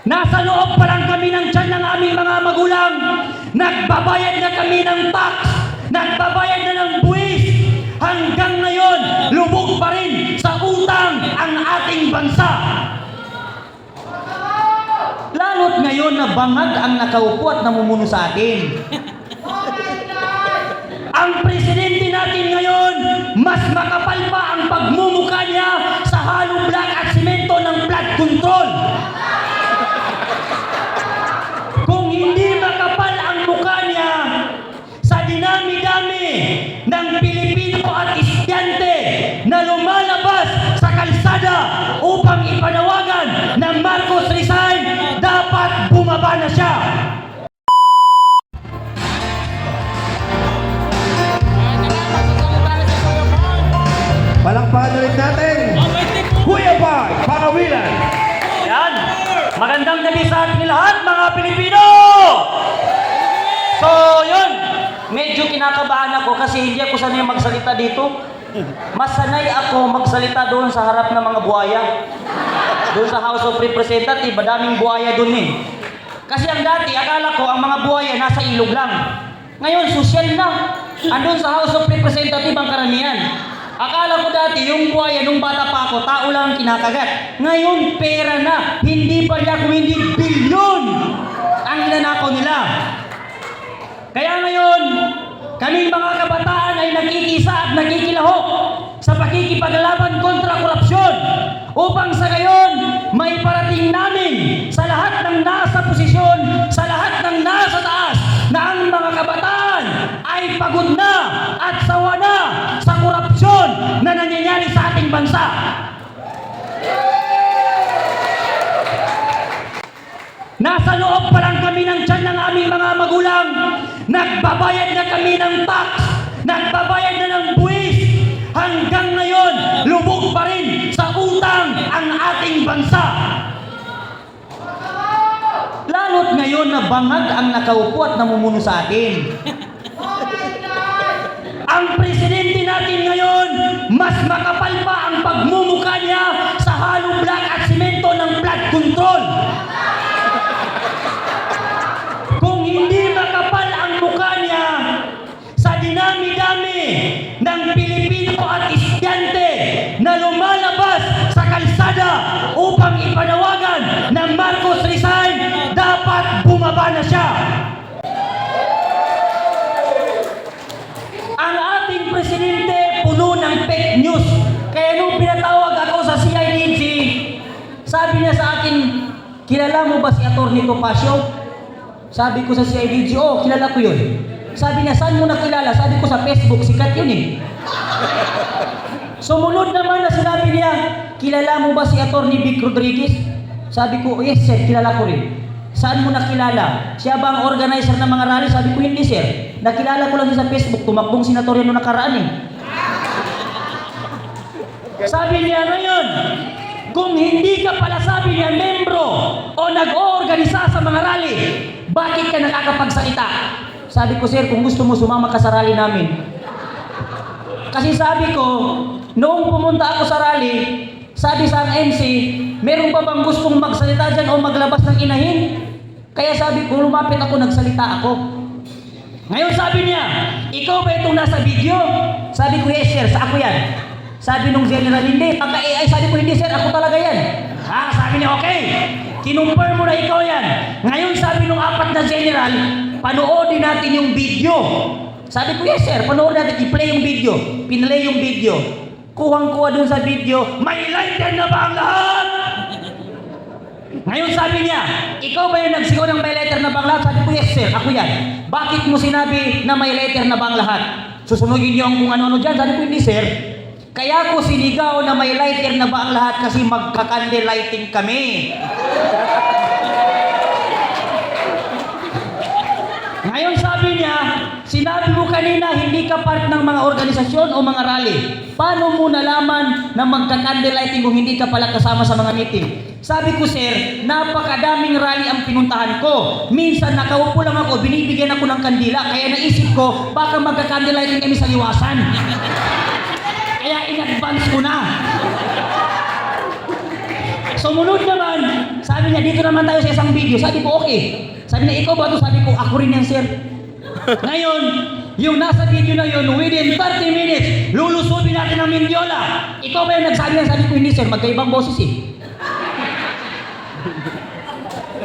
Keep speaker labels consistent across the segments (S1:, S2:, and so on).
S1: Nasa loob pa lang kami ng tiyan ng aming mga magulang. Nagbabayad na kami ng tax. Nagbabayad na ng buwis. Hanggang ngayon, lubog pa rin sa utang ang ating bansa. Lalo't ngayon na bangag ang nakaupo at namumuno sa atin. Ang presidente natin ngayon, mas makapal pa ang pagmumukha niya sa hollow block at simento ng flood control. Kung hindi makapal ang mukha niya sa dinami-dami ng Pilipino at estudyante na lumalabas sa kalsada upang ipanawagan ng Marcos resign, dapat bumaba na siya.
S2: Palakpakan ulit natin. Kuya Boy, Pangawilan.
S1: Yan. Magandang gabi sa ating lahat, mga Pilipino! So, yun. Medyo kinakabahan ako kasi hindi ako sanay magsalita dito. Mas sanay ako magsalita doon sa harap ng mga buhaya. Doon sa House of Representatives, madaming buhaya doon eh. Kasi ang dati, akala ko ang mga buhaya nasa ilog lang. Ngayon, sosyal na. Andun sa House of Representatives ang karamihan. Akala ko dati, yung buhaya, nung bata pa ako, tao lang ang kinakagat. Ngayon, pera na. Hindi pa niya kung hindi bilyon ang ninanakaw nila. Kaya ngayon, kaming mga kabataan ay nagkikisa at nagkikilahok sa pakikipaglaban kontra korupsyon upang sa gayon, may parating namin sa lahat ng nasa posisyon, sa lahat ng nasa taas, na ang mga kabataan ay pagod na at sawa na sa korupsyon na nangyayari sa ating bansa. Nasa loob pa lang kami ng tiyan ng aming mga magulang. Nagbabayad na kami ng tax. Nagbabayad na ng buwis. Hanggang ngayon, lubog pa rin sa utang ang ating bansa. Lalo't ngayon na bangag ang nakaupo at namumuno sa atin. Ang presidente natin ngayon, mas makapal pa ang pagmumukha niya sa hollow block at simento ng flood control. Kung hindi makapal ang mukha niya sa dinami-dami ng Pilipino at estudyante na lumalabas sa kalsada upang ipanawagan ng Marcos resign, dapat bumaba na siya. Ang ating presidente puno ng fake news. Kaya nung pinatawag ako sa CIDG, sabi niya sa akin, kilala mo ba si Atty. Topacio? Sabi ko sa CIDG, oh, kilala ko yun. Sabi niya, saan mo nakilala? Sabi ko sa Facebook, sikat yun eh. Sumunod naman na sinabi niya, kilala mo ba si Atty. Vic Rodriguez? Sabi ko, yes sir, kilala ko rin. Saan mo nakilala? Siya ba ang organizer ng mga rally? Sabi ko, hindi sir. Nakilala ko lang sa Facebook, tumakbong senatorya noong nakaraan eh. Sabi niya ngayon, kung hindi ka pala sabi niya membro o nag-oorganisa sa mga rally, bakit ka nakakapagsalita? Sabi ko, sir, kung gusto mo sumama ka sa rally namin. Kasi sabi ko, noong pumunta ako sa rally, sabi sa MC, meron pa bang gustong magsalita dyan o maglabas ng inahin? Kaya sabi ko, lumapit ako, nagsalita ako. Ngayon sabi niya, ikaw ba itong nasa video? Sabi ko, yes sir, sa ako yan. Sabi nung general, hindi. Pagka-AI, sabi ko, hindi sir, ako talaga yan. Sabi niya, okay. Kinumpir mo na ikaw yan. Ngayon sabi nung apat na general, panoodin natin yung video. Sabi ko, yes sir, panoodin natin, i-play yung video. Pinlay yung video. Kuhang-kuha dun sa video, may lighter na ba ang lahat? Ngayon sabi niya, ikaw ba yung nagsigaw ng may letter na bang lahat? Sabi ko, yes sir, ako yan. Bakit mo sinabi na may letter na bang lahat? Susunugin niyo ang kung ano-ano dyan? Sabi ko, hindi sir. Kaya ko sinigaw na may lighter na ba ang lahat kasi magkakande lighting kami. Ngayon sabi niya, sinabi mo kanina hindi ka part ng mga organisasyon o mga rally. Paano mo nalaman na magkakande lighting kung hindi ka pala kasama sa mga meeting? Sabi ko, sir, napakadaming rally ang pinuntahan ko. Minsan nakaupo lang ako, binibigyan ako ng kandila, kaya naisip ko, baka magkakande lighting kami sa liwasan. Kaya in-advance ko na. Sumunod naman, Sabi niya, dito naman tayo sa isang video. Sabi ko, okay. Sabi niya, ikaw ba ito? Sabi ko, ako rin yan, sir. Ngayon, yung nasa video na yun, within 30 minutes, lulusubin natin ang Mindiola. Ikaw ba yung nagsabi niya? Sabi ko, hindi, sir. Magkaibang boses eh.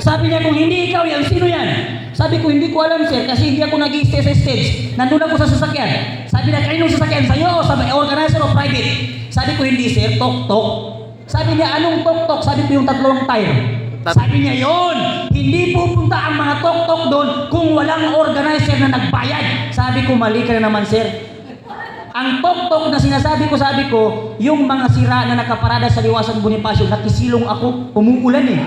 S1: Sabi niya, kung hindi ikaw yan, sino yan? Sabi ko, hindi ko alam, sir, kasi hindi ako nag-i-stay sa stage. Nandun ako sa sasakyan. Sabi niya, kaninong sasakyan? Sa'yo o sa organizer o private? Sabi ko, hindi, sir, tok-tok. Sabi niya, anong tok-tok? Sabi ko, yung tatlong tire. Sabi niya, yon, hindi pupunta ang mga tok-tok doon kung walang organizer na nagbayad. Sabi ko, mali ka na naman, sir. Ang tok-tok na sinasabi ko, sabi ko, yung mga sira na nakaparada sa Liwasan Bonifacio, nakisilong ako, umuulan eh.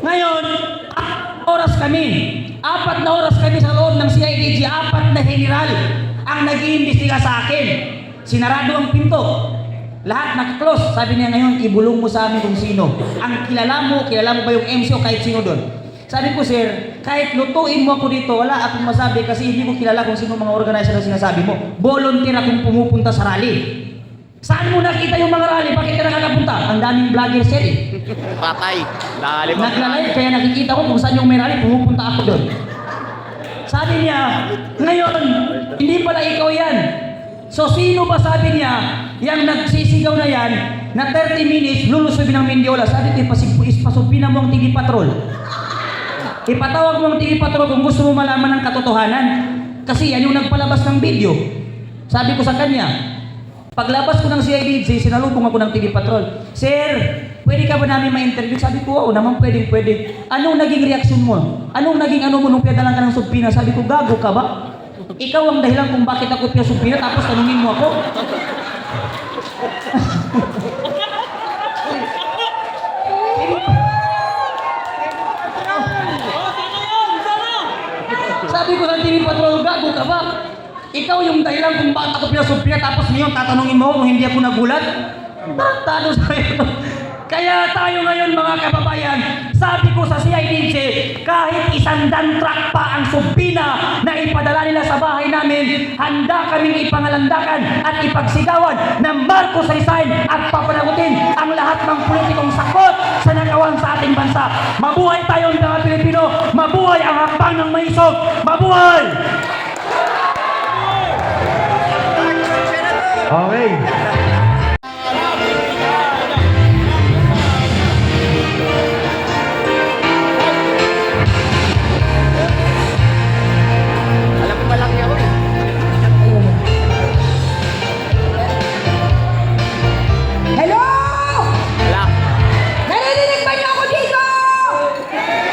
S1: Ngayon, 4 na oras kami sa loob ng CIDG, 4 na general ang nag-iimbestiga sa akin. Sinarado ang pinto. Lahat naka-close. Sabi niya ngayon, ibulong mo sa amin kung sino. Ang kilala mo ba yung MC o kahit sino doon? Sabi ko, sir, kahit lutuin mo ako dito, wala akong masabi kasi hindi ko kilala kung sino mga organizer na sinasabi mo. Volunteer akong pumupunta sa rally. Saan mo nakita yung mga rally? Bakit ka nakakapunta? Ang daming vlogger, sir eh.
S3: Patay. Lalim.
S1: Naglalay, kaya nakikita ko kung saan yung may rally, pumupunta ako doon. Sabi niya, ngayon, hindi pala ikaw yan. So sino ba sabi niya, yung nagsisigaw na yan, na 30 minutes, lulusubin ng Mindiola. Sabi ko, ispasupina mo ang TV Patrol. Ipatawag mo ang TV Patrol kung gusto mo malaman ng katotohanan. Kasi yan yung nagpalabas ng video. Sabi ko sa kanya, paglabas ko ng CIDG, sinalubong ako ng TV Patrol. Sir, pwede ka ba namin ma-interview? Sabi ko, oo naman pwede. Anong naging reaksyon mo? Anong naging ano mo nung pinadalan ka ng subpina? Sabi ko, gago ka ba? Ikaw ang dahilan kung bakit ako pinasubpina, tapos tanungin mo ako. Sabi ko sa TV Patrol, gago ka ba? Ikaw yung dahilan kung bakit ako pinasubpina, tapos ngayon tatanungin mo ako kung hindi ako nagulat? Tado sa'yo. Kaya tayo ngayon mga kababayan, sabi ko sa CIDG, kahit 100 truck pa ang subpina na ipadala nila sa bahay namin, handa kaming ipangalandakan at ipagsigawan na Marcos resign at papanagutin ang lahat ng politikong sakot sa nagawan sa ating bansa. Mabuhay tayong mga Pilipino, mabuhay ang hakbang ng maisog, mabuhay!
S2: Okay.
S3: Alam ko malaki ako eh.
S4: Hello!
S3: Wala.
S4: Naririnig ba niyo ako dito?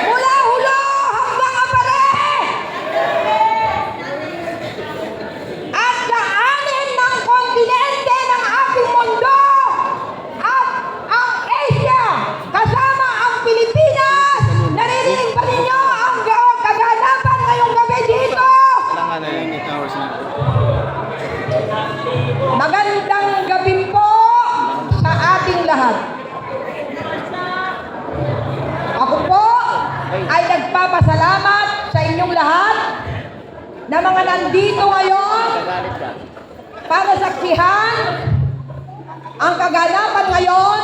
S4: Mula Hulo hanggang Apare! At daanin ng kontinente ng ating mundo at ang Asia kasama ang Pilipinas! Naririnig ba ninyo ang kaganapan ngayong gabi dito?
S3: Kailangan na yung towers na.
S4: Magandang gabi po sa ating lahat. Ako po ay nagpapasalamat sa inyong lahat na mga nandito ngayon para saksihan ang kaganapan ngayon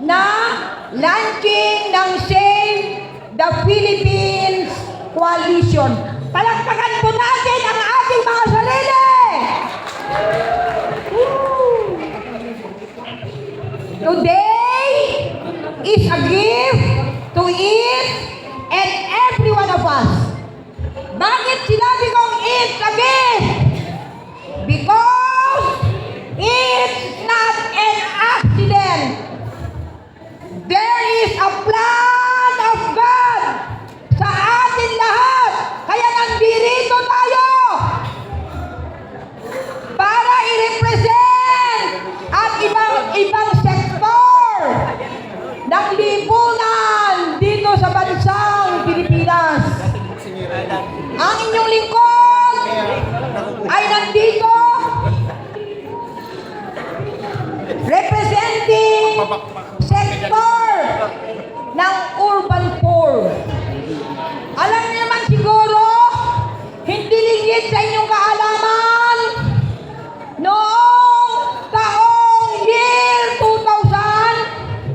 S4: na launching ng Save the Philippines Coalition. Palakpakan po natin ang ating mga sarili! Today is a gift to each and every one of us. Bakit sinabi kong it's a gift? Because it's not an accident. There is a plan of God sa atin lahat. Kaya nandito tayo para i-represent at ibang sektor ng lipunan dito sa bansang Pilipinas. Ang inyong lingkod ay nandito representing sektor ng urban poor. Alam niyo naman siguro, hindi lingid sa inyong kaalaman, noong taong year 2000,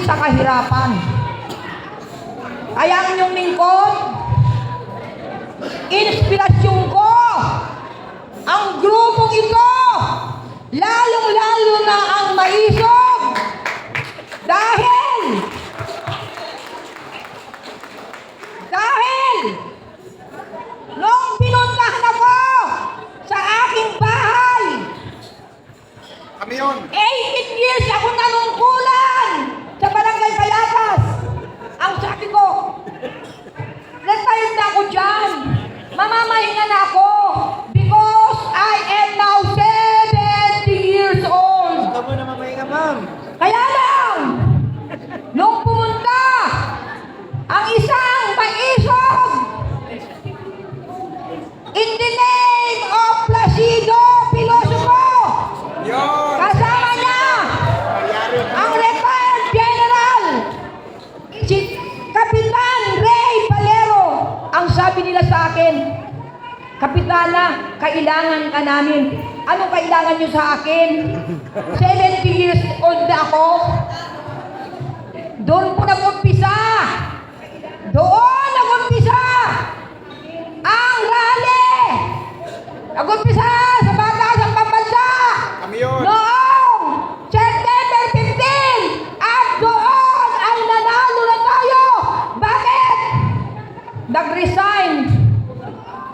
S4: sa kahirapan. Kaya ang inyong lingkod, inspirasyon ko, ang grupong ito, lalong-lalo na ang maisog. Dahil nung pinuntahan ako sa aking bahay,
S3: Kami yun.
S4: 18 years ako nanungkulan sa Barangay Payatas. Ang sabi ko, retired na ako dyan. Mamamahinga na ako because I am now 70 years old.
S3: Ikaw mo na mamahinga, ma'am.
S4: Kaya lang, nung pumunta ang isang maisog in the name of Placido Filosofo,
S3: Yun.
S4: kasama niya ang retired general, si Kapitan Ray Valero. Ang sabi nila sa akin, Kapitana, kailangan ka namin. Anong kailangan niyo sa akin? 70 years old na ako. Doon po nag-umpisa. Doon nag-umpisa ang rally. Nag-umpisa sa Batasang Pambansa.
S3: Kami yun.
S4: Noong September 15. At doon ay nanalo na tayo. Bakit? Nag-resign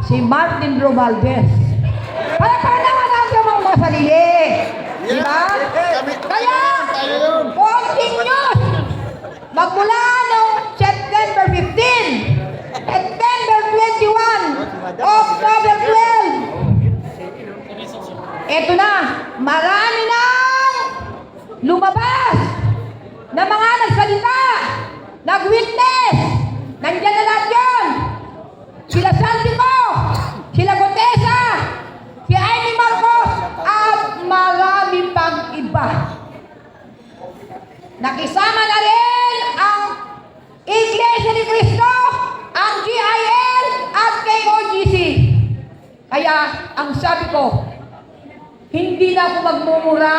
S4: si Martin Romualdez. Palakpakan naman natin ang mga sarili. Diba? Kaya, continuous. Magmula noong September 15, September 21, October 12. Eto na, marami nang lumabas na mga nagsalita, nag-witness. Nandiyan na lahat yun. Sila Santico, sila Gutesa, si Amy Marcos, at marami pang iba. Nakisama na rin ang Iglesia ni Cristo, ang GIL, at KOGC. Kaya, ang sabi ko, hindi na ako magmumura.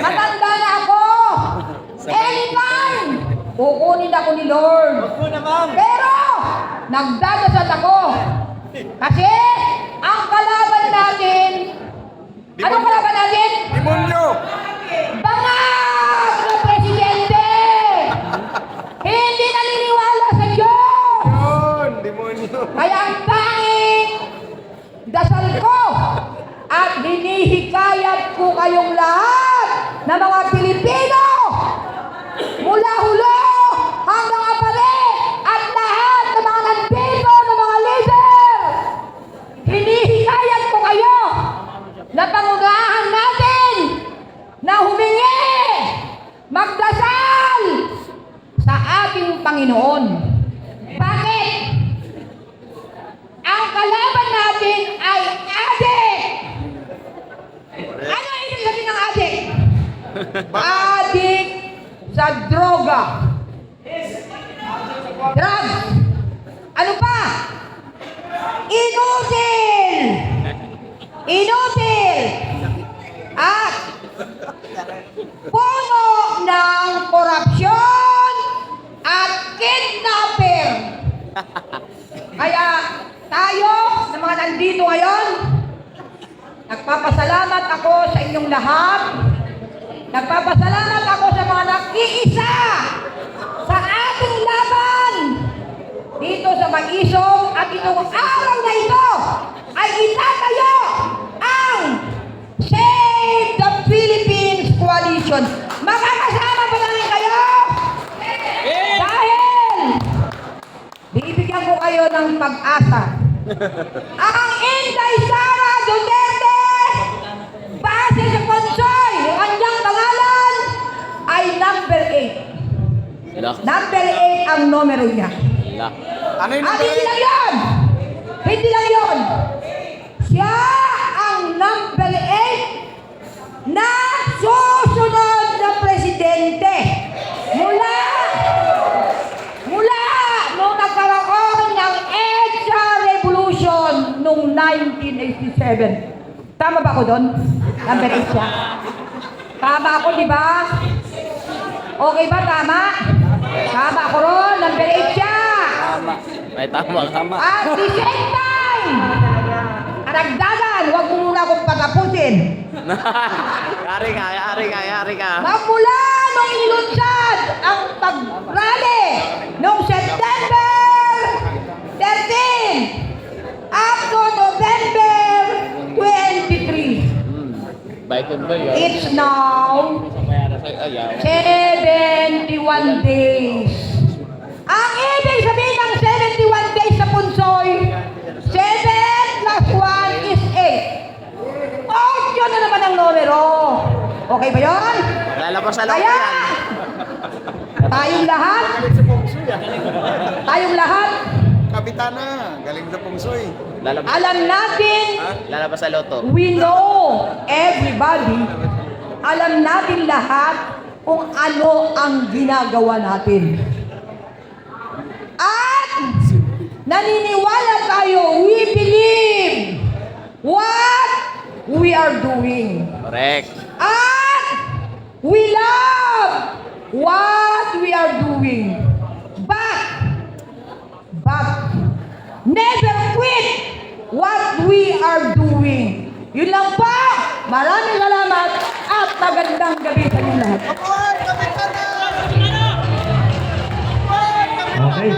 S4: Matanda na ako. Anytime, kukunin ako ni Lord.
S3: Huwag mo na, ma'am.
S4: Pero, nagdadasal ako. Kasi, ang kalaban natin, anong kalaban natin?
S3: Demonyo.
S4: Bangag na presidente! Hindi naniniwala sa Diyos!
S3: Yun. Demonyo.
S4: Kaya ang tanging dasal ko at hinihikayat ko kayong lahat na mga Pilipino mula hulo hanggang apare at lahat ng mga nandito ng mga leader. Hinihikayat ko kayo na pangunahan natin na humingi, magdasal sa ating Panginoon. Bakit? Ang kalaban natin ay adik. Ano ibig sabihin ng adik? Adik sa droga. Drugs. Ano pa? Inutil. Inutil. At puno ng korupsyon at kidnapper. Kaya tayo na mga nandito ngayon, nagpapasalamat ako sa inyong lahat. Nagpapasalamat ako sa mga nakiisa sa ating laban dito sa Mag-isong, at itong araw na ito ay itatayo ang Save the Philippines Coalition. Makakasama ba namin kayo? Dahil bibigyan ko kayo ng pag-asa. Ang Inday Sara Duterte, base sa Konsoy, yung kanyang pangalan ay number 8.
S3: Sila.
S4: Number 8 ang numero niya.
S3: Sila. Ano yung
S4: At hindi lang yun! Hindi lang yun! Siya ang number 8 na susunod na presidente. Mula nung nagkaroon ng EDSA Revolution noong 1987. Tama ba ako doon? Number 8 siya. Tama ako, di ba? Okay ba? Tama? Tama ako ron. Number 8 siya.
S3: Tama. May tama.
S4: At the same time, karagdagan, huwag mo muna akong patapusin.
S3: Yari ka.
S4: Magmula nung inilunsad ang pag-rally noong September 13 up to November 23.
S3: Baikan ba yun?
S4: It's now
S3: Ayaw.
S4: 71 days. Ang ibig sabihin ng 71 days sa Punsoy, 7 plus 1 is 8. 8 na naman ang numero. Okay ba yun?
S3: Lalabas sa loob
S4: Kaya,
S3: yan.
S4: tayong lahat,
S3: Galing sa pungsoy ah.
S4: tayong lahat,
S3: Kapitana, galing sa pungsoy.
S4: alam natin,
S3: Lalabas sa loto.
S4: we know everybody, alam natin lahat kung ano ang ginagawa natin. At naniniwala tayo, we believe what we are doing.
S3: Correct.
S4: At we love what we are doing. But never quit what we are doing. Yun lang po. Maraming salamat at magandang gabi sa inyo lahat.
S2: Okay.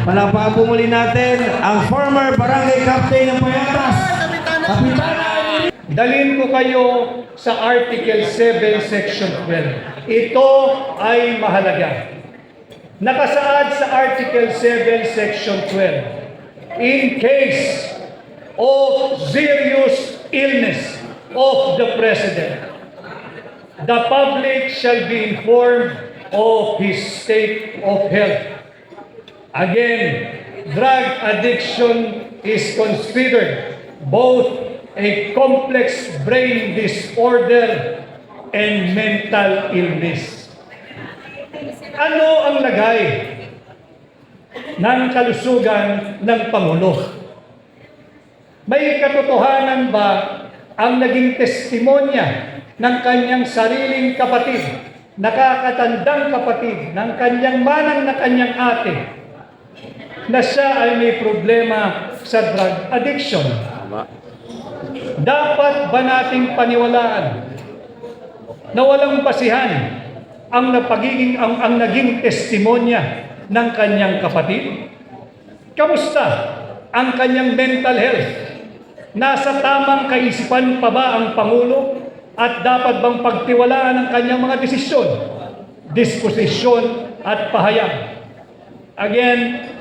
S2: Palakpakan po muli natin ang former barangay captain ng Payatas, Kapitana.
S5: Dalhin ko kayo sa Article 7, Section 12. Ito ay mahalaga. Nakasaad sa Article 7, Section 12, in case of serious illness of the President, the public shall be informed of his state of health. Again, drug addiction is considered both a complex brain disorder and mental illness. Ano ang lagay ng kalusugan ng Pangulo? May katotohanan ba ang naging testimonya ng kanyang sariling kapatid, nakakatandang kapatid, ng kanyang manang na kanyang ate, na siya ay may problema sa drug addiction? Dapat ba nating paniwalaan na walang basihan ang naging testimonya ng kanyang kapatid? Kamusta ang kanyang mental health? Nasa tamang kaisipan pa ba ang Pangulo? At dapat bang pagtiwalaan ang kanyang mga desisyon, disposisyon at pahayag? Again,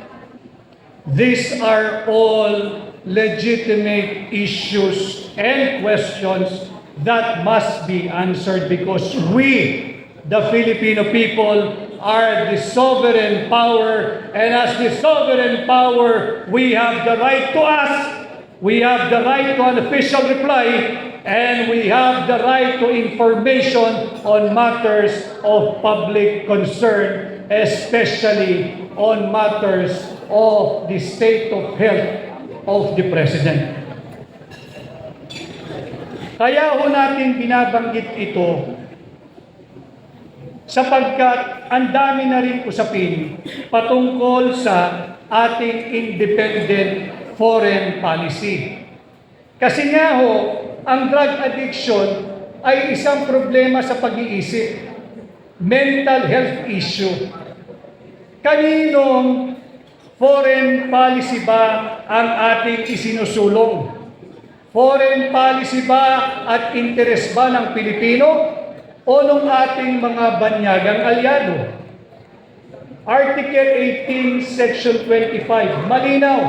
S5: these are all legitimate issues and questions that must be answered because we, the Filipino people, are the sovereign power, and as the sovereign power, we have the right to ask, we have the right to an official reply, and we have the right to information on matters of public concern, especially on matters of the state of health of the President. Kaya ho natin binabanggit ito sapagkat ang dami na rin usapin patungkol sa ating independent foreign policy. Kasi nga ho, ang drug addiction ay isang problema sa pag-iisip, mental health issue. Kaninong foreign policy ba ang ating isinusulong? Foreign policy ba at interes ba ng Pilipino o ng ating mga banyagang alyado? Article 18, Section 25, malinaw.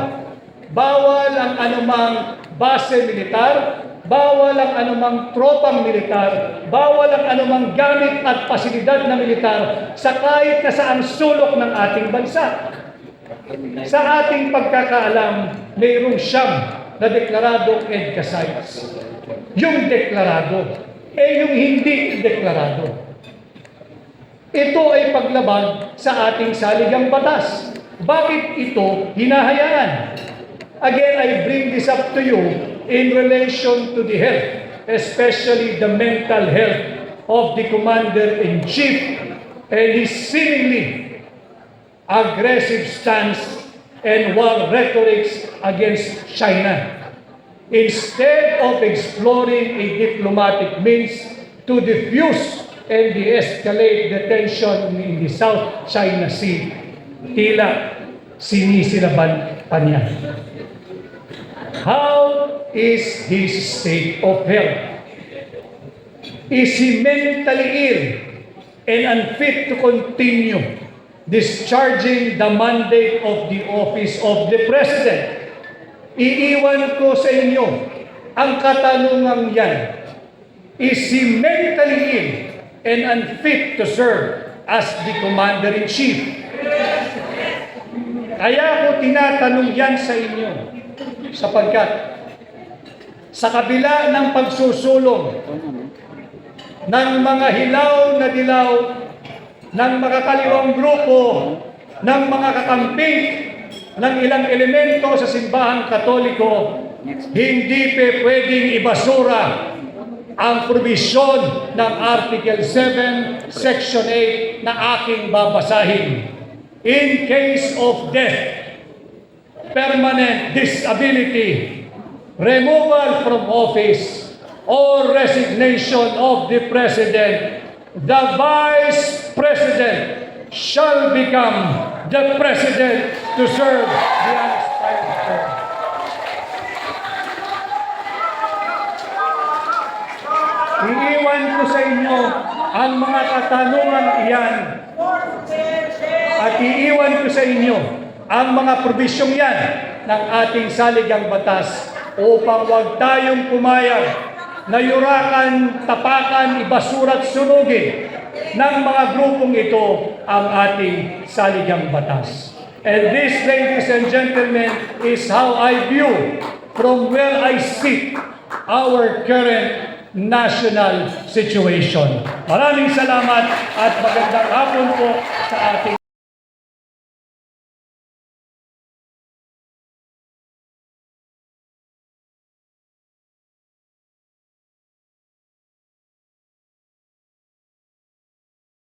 S5: Bawal ang anumang base militar, bawal ang anumang tropang militar, bawal ang anumang gamit at pasilidad na militar sa kahit na saang sulok ng ating bansa. Sa ating pagkakaalam, mayroong siyam na deklaradong EDCA sites. Yung deklarado, yung hindi deklarado. Ito ay paglabag sa ating saligang batas. Bakit ito hinahayaan? Again, I bring this up to you in relation to the health especially the mental health of the Commander-in-Chief and his seemingly aggressive stance and war rhetorics against China. Instead of exploring a diplomatic means to diffuse and de-escalate the tension in the South China Sea, tila sinisilaban pa niya. How is his state of health? Is he mentally ill and unfit to continue discharging the mandate of the office of the President? Iiwan ko sa inyo ang katanungang yan. Is he mentally ill and unfit to serve as the Commander-in-Chief? Kaya ko tinatanong yan sa inyo sapagkat sa kabila ng pagsusulong ng mga hilaw na dilaw ng mga kaliwang grupo ng mga kakamping ng ilang elemento sa simbahang Katoliko, hindi pwedeng ibasura ang probisyon ng Article 7, Section 8 na aking babasahin. In case of death, permanent disability, removal from office, or resignation of the President, the Vice President shall become the President to serve the unexpired term. Iiwan ko sa inyo ang mga katanungan iyan at iiwan ko sa inyo ang mga probisyong yan ng ating saligang batas upang huwag tayong pumayag na yurakan, tapakan, ibasura at sunugin ng mga grupong ito ang ating saligang batas. And this, ladies and gentlemen, is how I view from where I sit our current national situation. Maraming salamat at magandang hapon po sa ating